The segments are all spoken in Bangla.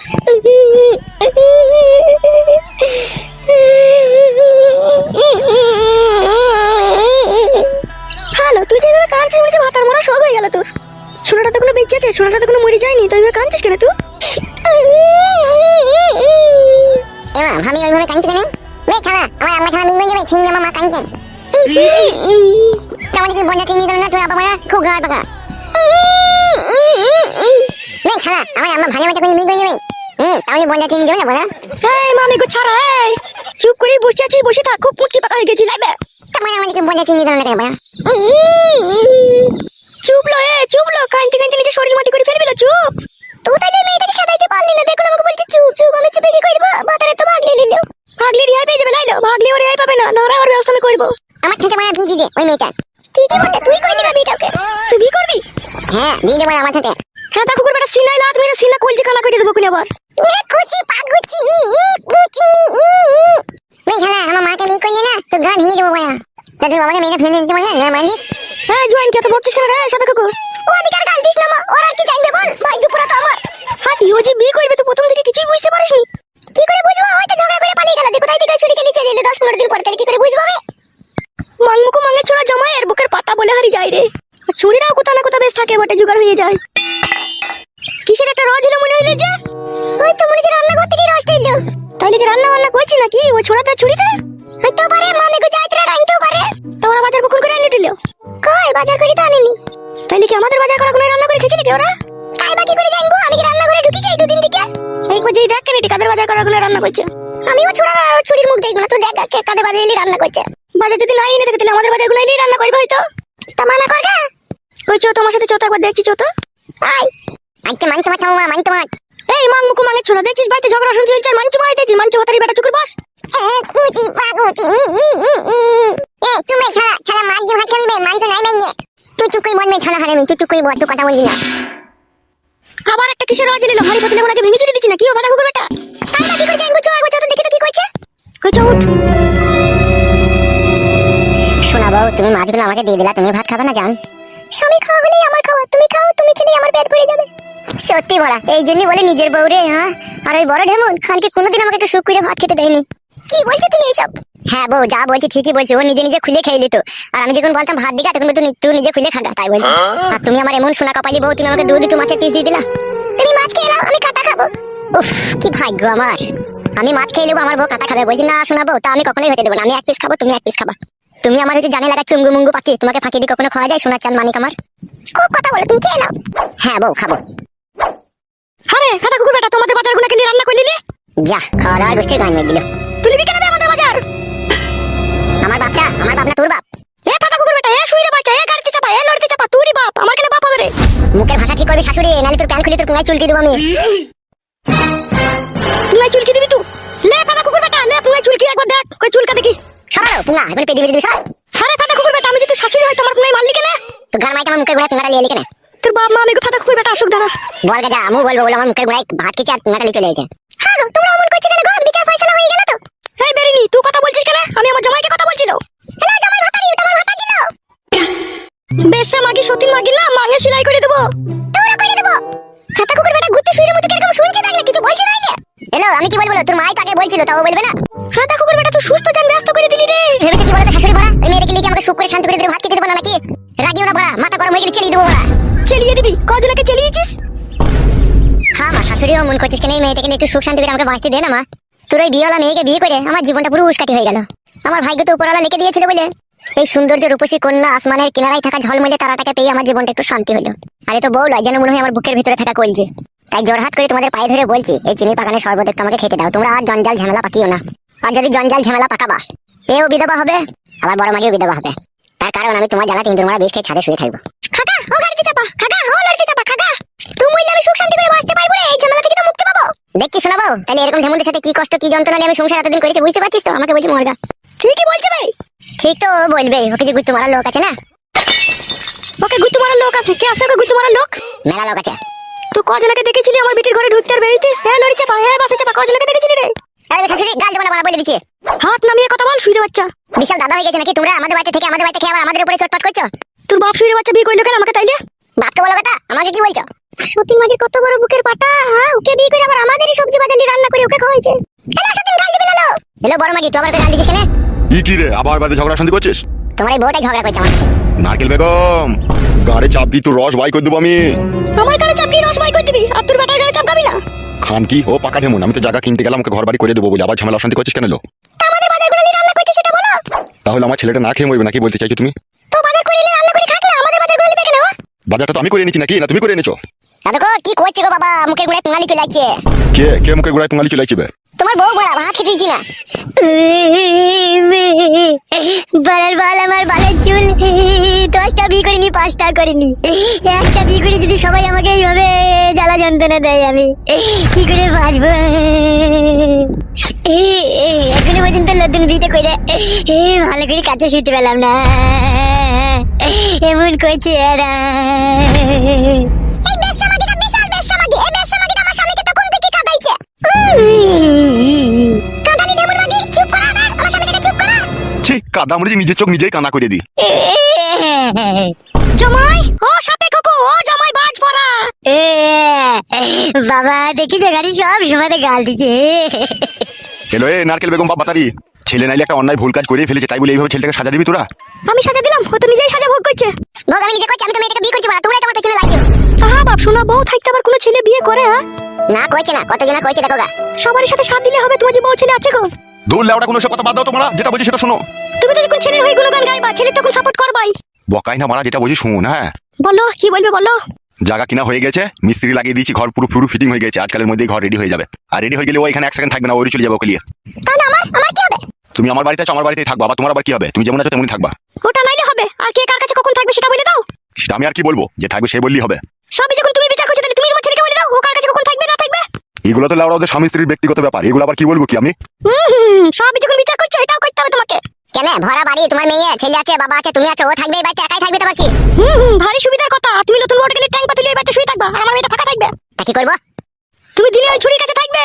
হ্যালো, তুই যেভাবে কাঁদছিস মনে হচ্ছে ভাতার মরা শখ হয়ে গেল তোর। ছোড়াটা তো কোনো বেঁচে আছে, ছোড়াটা তো কোনো মরে যায়নি, তো এইভাবে কাঁদছিস কেন তুই? এমা আমি ওইভাবে কাঁদছি কেন? রে ছাড়া আমার আম্মা ছাড়া মিঙ্গন যাবে ছিনি আমার মা কাঁদছে। কেমন কি বন্ধা চিনি দিল না তুই আবার মারা খুব গায় পাকা। রে ছাড়া আমার আম্মা ভালো মতো করে মিঙ্গন যাবে। তাহলে বন্ধা চিনি দিল না বলা। এই মামি গো ছাড়া, এই চুপ করে বসে আছিস, বসে থাক, খুব মুটকি পাকা হয়ে গেছি লাগবে। তোমার আমাদেরকে বন্ধা চিনি দিল না কেন বলা? চুপ লো, চুপ লো, কাঁদতে কাঁদতে নিজে শরীর মাটি করে ফেলবি, চুপ। তুই তাহলে মেয়েটাকে খেদাইতে পারলি না, দেখো আমাকে বলছে চুপ চুপ, আমি চুপে কি করব? বাতারে তো ভাগলে নিল। ভাগলে রিহাই পেয়ে যাবে, লাইলো ভাগলে ও রিহাই পাবে না, নড়া ওর ব্যবস্থা আমি করবো। আমার থেকে মারা ভিজি দে ওই মেয়েটা। কি বলতে তুই কইলি না বিটাকে? তুই বি করবি? হ্যাঁ ভিজি দেব আমার থেকে। হ্যাঁ তা কুকুর বেটা সিনাই লাত মেরে সিনা কলজি কানা করে দেবো কোন আবার। এ কুচি পাগুচি নি কুচি নি। মেয়ে ছাড়া আমার মাকে বিয়ে করলি না তো গা ভেঙে দেবো বয়া। তোর বাবাকে মেয়েটা ফেলে দিতে বল না মানজি। হ্যাঁ জোয়ান কে তো বকছিস কেন রে সাদা কুকুর? ও অধিকার গাল দিস না মা, ওরা কি জানবে বল? ভাগ্য পুরা তো আমার। হাঁটি ও যে বিয়ে করবে তো প্রথম থেকে কিছুই বুঝতে পারিসনি। কি করে বুঝবো? হয়তো ঝগড়া করে পালিয়ে গেল, দেখো তাই থেকে ছুরি খেলে চলে এলো 10-15 দিন পর, তাহলে কি করে বুঝবো আমি? মাংমুকু মাঙ্গে ছোড়া জামাই এর বুকের পাতা বলে হারি যায় রে। ছুরিটাও কোথা না কোথা বেশ থাকে, বটে জোগাড় হয়ে যায়। কিসের একটা রজ হলো মনে হইলো যে? ওই তো মনে হচ্ছে রান্নাঘর থেকে রসটা এলো। তাইলে কি রান্না বান্না করছি নাকি ও ছোড়াটা ছুরিতে? হয়তো পারে মামে গো যাইতরা রাইনতেও পারে। তোরা বাজার বকুন করে এনে দিল। কই বাজার করি তো আনিনি। তাইলে কি আমাদের বাজার করা কোনো রান্না করে খেয়েছিলি কি ওরা? কাই বাকি করে জানবো? আমি কি রান্নাঘরে ঢুকে যাই দুদিন থেকে? এই কই দেখ কেন কাদের বাজার করা কোনো রান্না করছে। আমিও ছুরির মুখ দেখব না তো, দেখ কাদের বাজার এলি রান্না করছে। বাজার যদি নাই এনে থাকে তাহলে আমাদের বাজার গুলো এলেই রান্না করবে হয়তো। তা মানা কর গা। কই চো তোমার সাথে চোতা একবার দেখছি চোতা। আই আচ্ছা মানতে পারতাম মা, মানতে পার। এই মাংমুকু মাঙ্গে ছোড়া দেখছিস বাড়িতে ঝগড়া শুনতে চলছে, মানচু মারাই দিয়েছিস, মানচু হাতারি বেটা চুকুর বস। কুচি পাগুচি নি। এ তুমি ছাড়া মাছ দিয়ে ভাত খাবি বে, মানতে নাই বাইনে। তুই চুপ করে বলবি ছাড়া হারামি, তুই চুপ করে বল, তুই কথা বলবি না। আবার একটা কিসের রজ এলো, ভারী পাতলে ওনাকে ভেঙে চুরি দিচ্ছি না কি ও বাধা কুকুর বেটা? তাই বাকি করে জানবো, চো একবার চো তো দেখি তো কি কইছে। কই চো উঠ। শোনা বউ, তুমি মাছগুলো আমাকে দিয়ে দিলা, তুমি ভাত খাবে না জান? স্বামী খাওয়া হলেই আমার খাওয়া, তুমি খাও, তুমি খেলেই আমার পেট ভরে যাবে। সত্যি বলা, এই জন্যই বলে নিজের বউ রে। হ্যাঁ আর ওই বড় ঢেমন খানকে কোনোদিন আমাকে একটু সুখ করে ভাত খেতে দেয়নি। কি বলছো তুমি এসব? হ্যাঁ বউ যা বলছি ঠিকই বলছি, ও নিজে নিজে খুলে খেয়ে নিত। আর আমি যখন বলতাম ভাত দিগা তখন তুই নিজে খুলে খাগা, তাই বলতো। আর তুমি আমার এমন সোনা কপালি বউ, তুমি আমাকে দুটো মাছের পিস দিয়ে দিলা। তুমি মাছ খেয়ে নাও, আমি কাটা খাবো। উফ কি ভাগ্য আমার, আমি মাছ খেয়ে নেবো, আমার বউ কাটা খাবে। বলছি না শোনা বউ, তা আমি কখনোই হতে দেবো না, আমি এক পিস খাবো, তুমি এক পিস খাবা। তুমি আমার হচ্ছে জানে লাগা চুঙ্গু মুঙ্গু পাখি, তোমাকে ফাঁকি দিয়ে কখনো খাওয়া যায়? সোনার চাঁদ মানিক আমার। খুব কথা বলো, তুমি খেয়ে নাও। হ্যাঁ বউ খাবো। আরে খাতা কুকুর বেটা তোমাদের বাজার গুলো খেলি রান্না করলি? যা খাওয়া দাওয়ার গোষ্ঠীর গান মেয়ে দিল। তুই বিকে নেবে আমাদের বাজার? আমার বাপ না তোর বাপ? এ খাতা কুকুর বেটা, এ শুইরে বাচ্চা, এ গাড়িতে চাপা, এ লড়তে চাপা, তুই বাপ, আমার কেন বাপ হবে রে? মুখের ভাষা ঠিক করবি শাশুড়ি, নালে তোর প্যান খুলে তোর পুঙ্গায় চুলকে দেবো আমি। পুঙ্গায় চুলকি দিবি তুই? লে খাতা কুকুর বেটা, লে পুঙ্গায় চুলকি একবার দেখ, কই চুলকা দেখি। সরাও পুঙ্গা, এবার পেদি দিবি সর। আরে খাতা কুকুর বেটা, আমি যদি শাশুড়ি হয় তোমার পুঙ্গায় মারলি কেন? তো গান মাইতে আমার মুখের গোড়ায় পুঙ্গাটা লিয়ে কেন? তোর বাপ মা আমি খাতা কুকুর বেটা অসুখ দাঁড়া। বল গা, আমু বলবো বলে আমার মুখের গোড়ায় ভাত খেয়েছে আর পুঙ্গাটা লিয়ে চলে গেছে। হ্যাঁ গো তোমরা অমন করছো কেন গো? বিচার ফয়সালা হয়ে গেল তো। এই বেরিনি তুই কথা বলছিস কেন? আমি আমার জামাইকে কথা বলছিল। হ্যালো জামাই ভাতারি, ওটা আমার ভাতা ছিল। বেশা মাগি সতীন মাগি না, মাঙে সেলাই করে দেবো। তোরা করে দেবো। খাতা কুকুর বেটা গুত্তি শুইরের মতো কিরকম শুনছে তাই না, কিছু বলছে না ইয়ে। হ্যালো আমি কি বলবো? তোর মাই তাকে বলছিল, তাও বলবে না? খাতা কুকুর বেটা তুই সুস্থ জান ব্যস্ত করে দিলি রে। ভেবেছে কি বলতো শাশুড়ি বড়া, এই মেয়েটাকে লিখে আমাকে সুখ করে শান্তি করে দিলে ভাত খেতে দেবো না নাকি? রাগিও না বড়া, মাথা গরম হয়ে গেলে চেলিয়ে দেবো বড়া। চেলিয়ে দিবি? কজনকে চেলিয়েছিস? হ্যাঁ মা, শাশুড়িও মন করছিস কেন এই মেয়েটাকে একটু সুখ শান্তি করে আমাকে বাঁচতে দে না মা। তোর ওই বিয়েওয়ালা মেয়েকে বিয়ে করে আমার জীবনটা পুরো উস্কাটি হয়ে গেল। আমার ভাগ্য তো উপরওয়ালা লিখে দিয়েছিল বলে এই সৌন্দর্য রূপসী কন্যা আসমানের কিনারায় থাকা ঝলমলে তারাটাকে পেয়ে আমার জীবনটা একটু শান্তি হলো। আর তো বউ লয় যেন মনে হয় আমার বুকের ভিতরে থাকা কলজি। তাই জোরহাত করে তোমাদের পায়ে ধরে বলছি, এই চিনি পাকানের শরবত একটু আমাকে খেতে দাও। তোমরা আর জঞ্জাল ঝামেলা পাকিও না। আর যদি জঞ্জাল ঝামেলা পাকাবা, এও বিধবা হবে, আবার বড় মাগিও বিধবা হবে। তার কারণ আমি তোমার জ্বালা তিন তোমরা বেশ খেয়ে ছাদে শুয়ে থাকবো। খাগা ও গাড়িতে চাপা, খাগা ও লড়তে চাপা, খাগা তুমি বললে আমি সুখ শান্তি করে বাঁচতে পারবো রে, এই ঝামেলা থেকে তো মুক্তি পাবো। দেখছি শোনাবো তাহলে এরকম ঢেমুদের সাথে কি কষ্ট কি যন্ত্রণা নিয়ে আমি সংসার এতদিন করেছি, বুঝতে পারছিস তো? আমাকে বলছি মরগা। ঠিকই বলছে ভাই। ঠিক তো বলবেই, ওকে যে গুত্তু মারার লোক আছে না। ওকে গুত্তু মারার লোক আছে? কে আছে ওকে গুত্তু মারার লোক? মেলা লোক আছে। তুই কজনকে দেখেছিলি আমার বিটির ঘরে ঢুকতে আর বেরিতে? হ্যাঁ লড়ি চাপা, হ্যাঁ বাসে চাপা, কজনকে দেখেছিলি রে? আরে শাশুড়ি গাল দেবো না বলা, বলে দিচ্ছি। হাত নামিয়ে কথা বল শুইরে বাচ্চা। বিশাল দাদা হয়ে গেছে নাকি তোমরা? আমাদের বাড়িতে থেকে আমাদের বাড়িতে খেয়ে আবার আমাদের উপরে চটপট করছো। তোর বাপ শুইরে বাচ্চা বিয়ে করলো কেন আমাকে তাইলে? বাপকে বলো কথা, আমাকে কি বলছো? সতীন মাগির কত বড় বুকের পাটা, হ্যাঁ ওকে বিয়ে করে আবার আমাদেরই সবজি বাজালি রান্না করে ওকে খাওয়াইছে। হ্যালো সতীন, গাল দিবি না লো। হ্যালো বড় মাগি, তুই আবার গাল দিছিস কেন? কি রে, আবার বাড়িতে ঝগড়া শান্তি করছিস? তোমার এই বউটাই ঝগড়া করছে আমার সাথে। নারকেল বেগম, গাড়ি চাপ দি, তোর রস বাই করে দেবো আমি। আমার গাড়ি চাপ কি রস বাই করে দিবি, আর তোর বেটার গাড়ি চাপ খাবি না? খান কি ও পাকা ঢেমুন, আমি তো জায়গা কিনতে গেলাম ওকে ঘর বাড়ি করে দেবো বলে, আবার ঝামেলা শান্তি করছিস কেন লো? আমাদের বাজারগুলো নিয়ে রান্না করছিস সেটা বলো। তাহলে আমার ছেলেটা না খেয়ে মরবে নাকি বলতে চাইছো তুমি? তো বাজার করে নিয়ে রান্না করে খাক না, আমাদের বাজারগুলো নিবে কেন? বাজারটা তো আমি করে নিচ্ছি নাকি, না তুমি করে এনেছো? দাদু গো কি করছে গো বাবা, মুখের গুড়ায় পুঙ্গালি চলে যাচ্ছে। কে কে মুখের গোড়ায় পুঙ্গালি চলে আসবে? তোমার বউ বড়া ভাত খেতে দিচ্ছি না। বালের বাল, আমার বালের চুল 10টা বিয়ে করিনি, 5টা করিনি, একটা বিয়ে করে যদি সবাই আমাকে এইভাবে জ্বালা যন্ত্রণা দেয়, আমি কি করে বাঁচবো? এখনো পর্যন্ত নতুন বিয়েটা করে ভালো করে কাছে শুতে পেলাম না, এমন করছে এরা। এই বেশ্যামাগিটা বিশাল বেশ্যামাগি, এই বেশ্যামাগিটা আমার স্বামীকে তখন থেকে কাঁদাইছে। কাঁদালি ঢেমুর মাগি, চুপ করা না, আমার স্বামীটাকে চুপ করা। ছি, কাদা মরে নিজের চোখ নিজেই কানা করে দি। জামাই ও সাপে কুকু, ও জামাই বাজ পড়া। বাবা দেখি যে গাড়ি সব সময় গাল দিচ্ছে। হ্যালো এ নারকেল বেগম বাবাতারি, ছেলে নাইলে একটা অন্যায় ভুল কাজ করে ফেলেছে, তাই বলে এইভাবে ছেলেটাকে সাজা দিবি তোরা? আমি সাজা দিলাম, ও তো নিজেই সাজা ভোগ করছে। ভোগ আমি নিজে করছি, আমি তো মেয়েটাকে বিয়ে করছি, তোমরা তোমার পেছনে লাগছো। তাহা বাপ শোনা, বউ থাকতে আবার কোনো ছেলে বিয়ে করে? হ্যাঁ না কইছে না, কতজনা কইছে দেখো গা। সবারই সাথে সাথ দিলে হবে? তোমার যে বউ ছেলে আছে গো। দূর লেওড়া, কোনো সব কথা বাদ দাও তোমরা, যেটা বলছি সেটা শোনো। তুমি তো যখন ছেলের হয়ে গুণগান গাইবা, ছেলে তখন সাপোর্ট করবাই। বকাই না মারা, যেটা বলছি শুন। হ্যাঁ বলো কি বলবে বলো। জায়গা কিনা হয়ে গেছে, মিস্ত্রি লাগিয়ে দিয়েছি, ঘর পুরো পুরো ফিটিং হয়ে গেছে, আজকালের মধ্যেই ঘর রেডি হয়ে যাবে। আর রেডি হয়ে গেলে ও এখানে 1 সেকেন্ড থাকবে না, ওই চলে যাবে ওকে নিয়ে। তাহলে আমার কি হবে? তুমি আমার বাড়িতে আছো, আমার বাড়িতেই থাকবা, আবার তোমার আবার কি হবে? তুমি যেমন আছো তেমনই থাকবা। ওটা নাইলে হবে, আর কে কার কাছে কখন থাকবে সেটা বলে দাও। সেটা আমি আর কি বলবো, যে থাকবে সে বললেই হবে। সবই যখন তুমি বিচার করছো, তাহলে তুমি তোমার ছেলেকে বলে দাও ও কার কাছে কখন থাকবে না থাকবে। এগুলো তো লেওড়া ওদের স্বামী স্ত্রীর ব্যক্তিগত ব্যাপার, এগুলো আবার কি বলবো কি আমি? সবই যখন বিচার করছো, এটাও করতে হবে তোমাকে। কেন ভরা বাড়ি, তোমার মেয়ে ছেলে আছে, বাবা আছে, তুমি আছো, ও থাকবে এই বাড়িতে একাই থাকবে তো বাকি? ভারী সুবিধার কথা। তুমি নতুন বড় গেলে ট্যাঙ্ক পাতুলি এই বাড়িতে শুয়ে থাকবা, আর আমার মেয়েটা ফাঁকা থাকবে। তা কি করবো? তুমি দিনে ওই ছুরির কাছে থাকবে,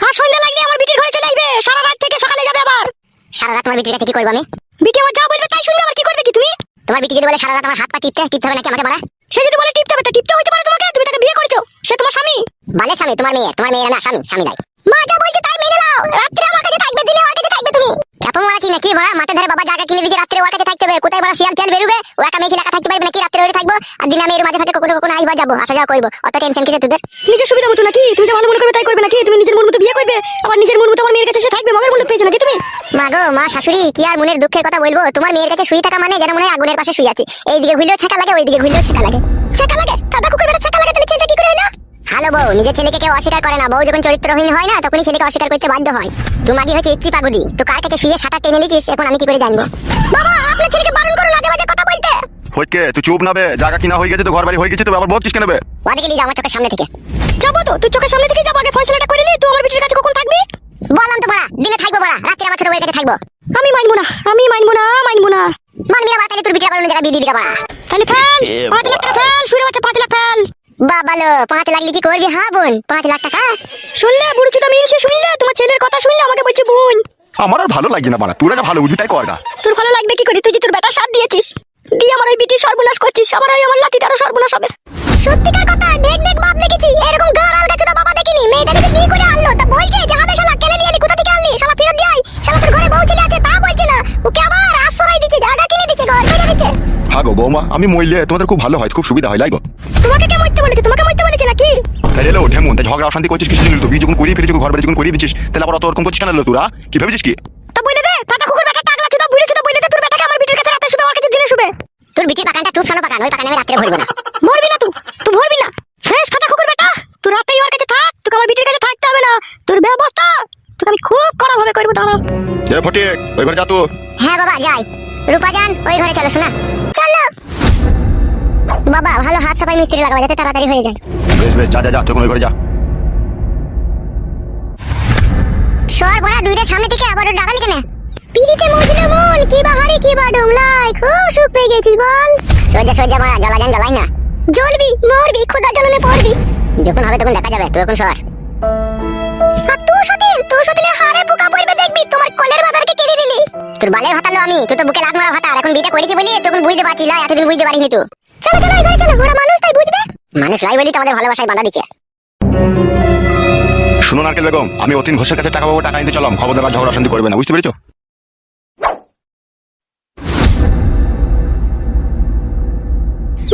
আর সন্ধ্যা লাগলে আমার বিটির ঘরে চলে আসবে, সারা রাত থেকে সকালে যাবে আবার। সারা রাত তোমার বিটির কাছে কি করবো আমি? বিটি আমার যা বলবে তাই শুনবে, আবার কি করবে কি তুমি? তোমার বিটি যদি বলে সারা রাত আমার হাত পা টিপতে হবে নাকি আমাকে বলা? সে যদি বলে টিপতে হবে, তা টিপতে হইতে পারে তোমাকে, তুমি তাকে বিয়ে করেছো, সে তোমার স্বামী। বালের স্বামী তোমার মেয়ে না, স্বামী নাই। মা যা বলছে তাই মেনে নাও, রাত্রে আমার কাছে থাকবে, দিনে ওর কাছে থাকবে। তুমি কেমন মারাচ্ছি নাকি বড়া? মাঠে ধারে বাবা জায়গা কিনে দিয়েছে, রাত্রে ওর কাছে থাকতে হবে। কোথায় বড়া শিয়াল ফিয়াল বেরোবে, ও একা মেয়ে ছেলে একা থাকতে পারবে নাকি? রাত্রে ওরে থাকবো, আর দিনে আমি এর মাঝে ফাঁকে কখনো আসবা যাবো, আসা যাওয়া করবো। অত টেনশন কিসে তোদের? নিজের সুবিধা মতো নাকি? তুমি যা ভালো মনে করবে তাই করবে নাকি? তুমি নিজের মন মতো বিয়ে করবে, আবার নিজের মন মতো আমার মেয়ের কাছে সে থাকবে, মগের মূল্য পেয়েছো নাকি তুমি? মা গো, মা শাশুড়ি, কি আর মনের দুঃখের কথা বলবো? তোমার মেয়ের কাছে শুয়ে থাকা মানে যেন মনে হয় আগুনের পাশে শুয়ে আছি। এইদিকে ঘুরলেও ছেঁকা লাগে, ওইদিকে ঘুরলেও ছেঁকা লাগে। ছেঁকা লাগে? দাদা কুকুর বেটা ছেঁকা লাগে, তাহলে ছেলেটা কি করে হলো? হ্যালো বউ, নিজের ছেলেকে কেউ অস্বীকার করে না। বউ যখন চরিত্রহীন হয় না, তখনই ছেলেকে অস্বীকার করতে বাধ্য হয়। তুমি আগে হচ্ছে ইচ্ছি পাগুদি, তো কার কাছে শুয়ে সাঁতার টেনে নিয়েছিস, এখন আমি কি করে জানবো? বাবা আপনার ছেলেকে বারণ করুন আজে বাজে কথা বলতে। ফটকে তুই চুপ না বে, জায়গা কিনা হয়ে গেছে তো, ঘর বাড়ি হয়ে গেছে তো, আবার বলছিস কেন বে? ওদিকে নিয়ে যাও আমার চোখের সামনে থেকে। যাবো তো, তুই চোখের সামনে থেকে যাবো, আগে ফয়সালাটা করে নি। তুই আমার বিটির কাছে কখন থাকবি? বললাম তো বড়া, দিনে থাকবো বড়া, রাত্রে আমার ছোট বউয়ের কাছে থাকবো। আমি মানবো না, আমি মানবো না, মানবো না। মানবি না? তাহলে তোর বিটি আবার অন্য জায়গায় বিয়ে দিবি বড়া। তাহলে ফেল 5 লাখ টাকা, ফেল শুনে বাচ্চা 5 লাখ ফেল। বাবা লো, 5 লাখ কি করবি? হ্যাঁ বোন, 5 লাখ টাকা শুনলে বুড়ো চুদা মিন, সে শুনলে তোমার ছেলের কথা শুনলে আমাকে বলছে বোন। আমার আর ভালো লাগছে না বাড়া, তোরা যা ভালো বুঝবি তাই কর না। তোর ভালো লাগবে কি করে? তুই যে তোর বেটার সাথ দিয়েছিস, দিয়ে আমার ওই বিটির সর্বনাশ করছিস, আবার ওই আমার লাঠিটারও সর্বনাশ হবে। সত্যিকার কথা, দেখ বাপ দেখেছি, এরকম গাঁড় আলগা চোদা বাবা দেখিনি। মেয়েটাকে যে বিয়ে করে আনলো, তা বলছে যে হবে শালা কেনে লিয়ে কোথা থেকে আনলি, শালা ফেরত দিয়ে আয়, শালা তোর ঘরে বউ ছেলে আছে তা বলছে না, ওকে আবার আশ্রয় দিচ্ছে, জায়গা কিনে দিচ্ছে, ঘর করে দিচ্ছে। হ্যাঁ গো বৌমা, আমি মরলে তোমাদের খুব ভালো হয়, খুব সুবিধা হয় লাগো। তোমাকে কে মরতে বলেছে? তোমাকে মরতে বলেছে নাকি? তাই এলো ঢেমুন, তাই ঝগড়া অশান্তি করছিস কিছু দিন তো, বিয়ে যখন করিয়ে ফেলেছিস, ঘর বাড়ি যখন করিয়ে দিচ্ছিস, তাহলে আবার অত ওরকম করছিস কেন লো? তোরা কি ভেবেছিস কি? তা বলে দে, পাতা কুকুর বেটা টাকলা চুদা বুড়ো চুদা, বলে দে তোর বেটাকে আমার বিটির কাছে রাতে শুবে, ওর কাছে দিনে শুবে। তোর বিটির পাকানটা তুই শোনো পাকান, ওই পাকানে আমি রাত্রে ভরবো না। মরবি না তুই মরবি না। শেষ কথা কুকুর বেটা, তুই রাতেই ওর কাছে থাক, তোকে আমার বিটির কাছে থাকতে হবে না। তোর ব্যবস্থা তোকে আমি খুব কড়া ভাবে করবো, দাঁড়া। এ ফটিক, ওই ঘরে যা তো। হ্যাঁ বাবা যাই। রূপাজান ওই ঘরে চলো, শোনা চলো। বাবা ভালো হাত সাফাই মিস্ত্রি লাগাবো যাতে তাড়াতাড়ি হয়ে যায়। বেশ বেশ, যা যা যা, তুই ওই ঘরে যা। সর বড়া, দুইটার সামনে থেকে আবার ডাকালি কেন? পিড়িতে মজলে মন, কি বাহারি কি বা ডুমলাই, খুব সুখ পেয়ে গেছিস বল। সজ্জা বড়া, জ্বালাই না। জ্বলবি মরবি, খোদা জ্বলনে পড়বি। যখন হবে তখন দেখা যাবে, তুই এখন সর। আর তুই সতীনের হাড়ে পোকা পড়বে দেখবি, তোমার কোলের ভাতারকে কেড়ে নিলি। তোর বালের ভাতালো আমি, তুই তো বুকে লাগ মারা ভাতার, এখন বিটা করেছি বলি তখন বুঝতে পারছিস, এতদিন বুঝতে পারিসনি তুই। চলো এই ঘরে চলো, ওরা মানুষ তাই বুঝবে। মানুষ লাই বলি তো আমাদের ভালোবাসায় বাধা দিচ্ছে। শুনো নারকেল বেগম, আমি অতীন ঘোষের কাছে টাকা পাবো, টাকা নিতে চলাম, খবরদার ঝগড়া শান্তি করবে না, বুঝতে পেরেছো?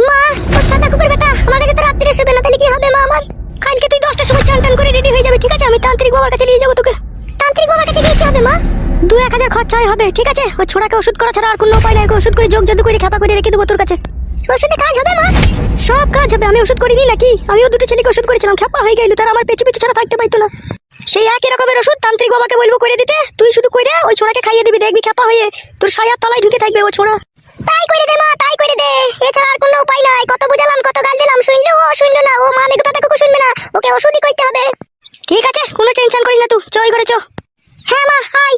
মা কথা কুকুর বেটা, আমার কাছে তো রাত্রিরে শুবে না, তাহলে কি হবে মা আমার? কালকে তুই 10টার সময় চান টান করে রেডি হয়ে যাবে, ঠিক আছে? আমি তান্ত্রিক বাবার কাছে নিয়ে যাবো তোকে। তান্ত্রিক বাবার কাছে গিয়ে কি হবে মা? 2-1000 খরচাই হবে, ঠিক আছে? ওই ছোড়াকে ওষুধ করা ছাড়া আর কোনো উপায় নাই। ওকে ওষুধ করে যোগ জাদু করে খেপা করে রেখে দেবো তোর কাছে। ওষুধে কাজ হবে মা? সব কাজ হবে। আমি ওষুধ করিনি নাকি? আমিও দুটো ছেলেকে ওষুধ করেছিলাম, খেপা হয়ে গেল, তারা আমার পেছু পেছু ছাড়া থাকতে পাইতো না। সেই একই রকমের ওষুধ তান্ত্রিক বাবাকে বলবো করে দিতে, তুই শুধু কইরে ওই ছোড়াকে খাইয়ে দিবি, দেখবি খেপা হয়ে তোর সায়ার তলায় ঢুকে থাকবে ও ছোড়া। তাই করে দে মা, তাই করে দে, এছাড়া আর কোনো উপায় নাই। কত বুঝালাম, কত গাল দিলাম, শুনলো ও শুনলো না। ও মা মেঘ পাতা কুকুর শুনবে না, ওকে ওষুধই করতে হবে। ঠিক আছে, কোনো টেনশন করিস না, তুই চ ঘরে চ। হ্যাঁ মা, আয়।